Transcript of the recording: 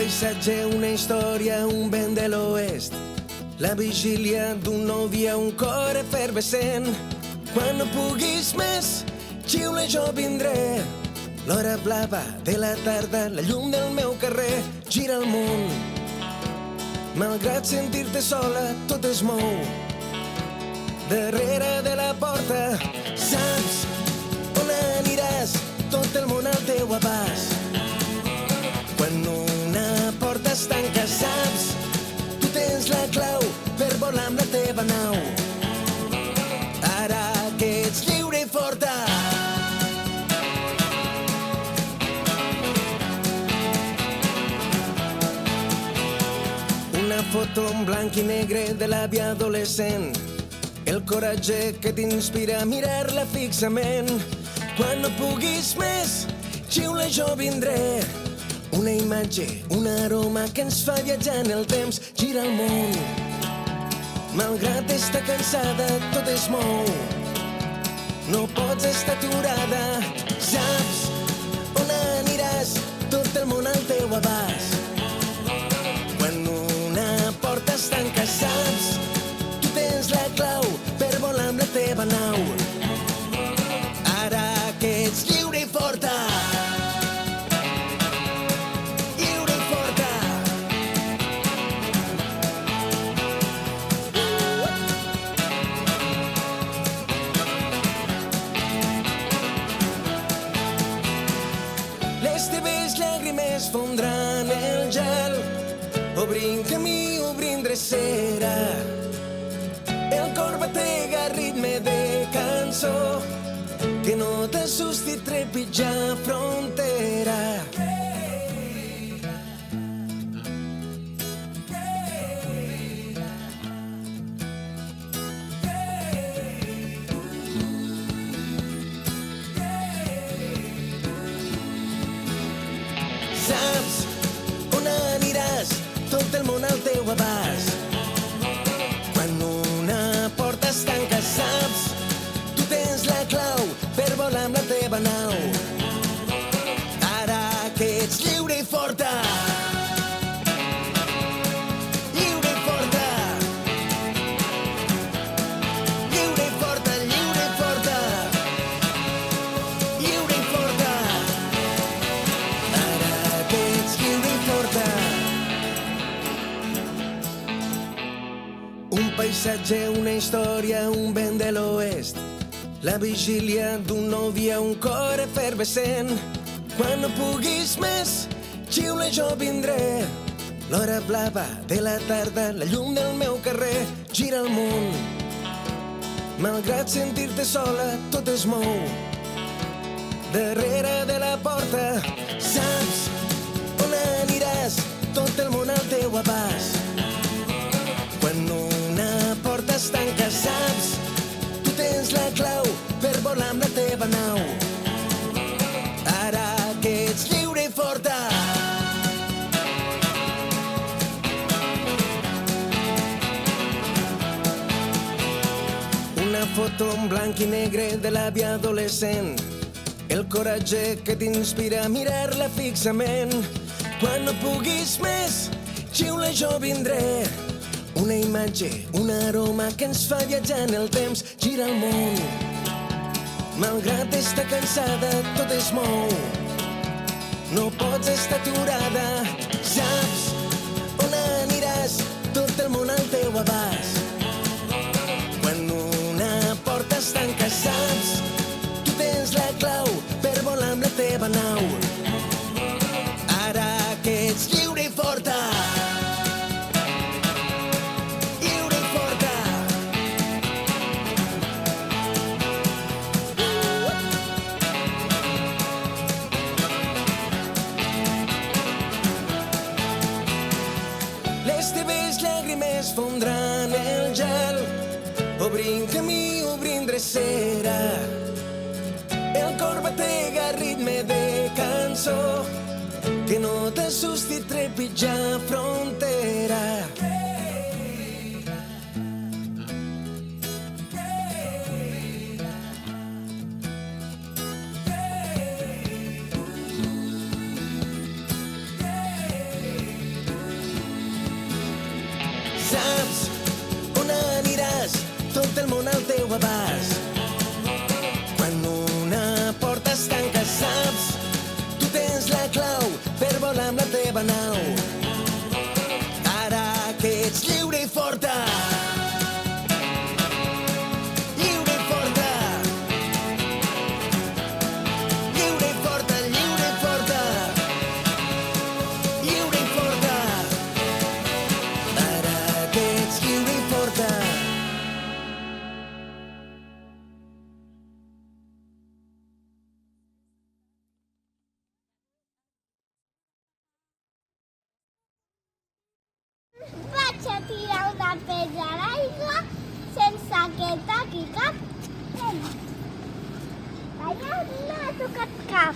paisatge, una història, un vent de l'oest. La vigília d'un nou dia, un cor efervescent. Quan no puguis més, xiula, jo vindré. L'hora blava de la tarda, la llum del meu carrer gira el món. Malgrat sentir-te sola, tot es mou. Darrere de la porta, saps on aniràs, tot el món al teu abast. Quan una porta es tanca, saps, tu tens la clau per volar amb la teva nau. Ara que ets lliure i forta, una foto en blanc i negre de l'àvia adolescent. El coratge que t'inspira a mirar-la fixament. Quan no puguis més, xiula, jo vindré. Una imatge, un aroma que ens fa viatjar en el temps, gira el món. Malgrat estar cansada, tot es mou. No pots estar aturada, saps on aniràs, tot el món al teu abast. Quan una porta es tanca, saps, tu tens la clau per volar amb la teva nau. Ara que ets lliure i forta, lliure i forta. Les teves llàgrimes fondran el gel, obrint camí, obrint drecera. El cor batega a ritme de cançó, que no t'assusti trepitjar frontera. Saps on aniràs, tot el món al teu abast. Quan una porta es tanca, saps, tu tens la clau per volar amb la teva nau. Ara que ets lliure i forta, lliure i forta, lliure i forta, lliure i forta, lliure i forta. Ara que ets lliure i forta. Un paisatge, una història, un vent de l'oest. La vigília d'un nou dia, un cor efervescent. Quan no puguis més, xiula, jo vindré. L'hora blava de la tarda, la llum del meu carrer gira el món. Malgrat sentir-te sola, tot es mou. Darrere de la porta, saps on aniràs, tot el món al teu abast. Quan una porta es tanca, saps, tu tens la clau per volar amb la teva nau. Ara que ets lliure i forta, una foto en blanc i negre de l'àvia adolescent. El coratge que t'inspira a mirar-la fixament. Quan no puguis més, xiula, jo vindré. Una imatge, un aroma que ens fa viatjar en el temps, gira el món. Malgrat estar cansada, tot es mou. No pots estar aturada, saps on aniràs, tot el món al teu abast. Quan una porta es tanca, saps, tu tens la clau per volar amb la teva nau. Ara que ets lliure i forta, fondran el gel, obrint camí, obrint drecera. El cor batega a ritme de cançó, que no t'assusti trepitjar frontera. tot el món al teu abast. Quan una porta es tanca, saps, tu tens la clau per volar amb la teva nau. Ara que ets lliure i forta. Lliure i forta. Lliure i forta, lliure i forta. Lliure i forta. Ara que ets lliure i forta. Vaig a tirar una pedra a l'aigua sense que toqui cap. Allà no ha tocat cap.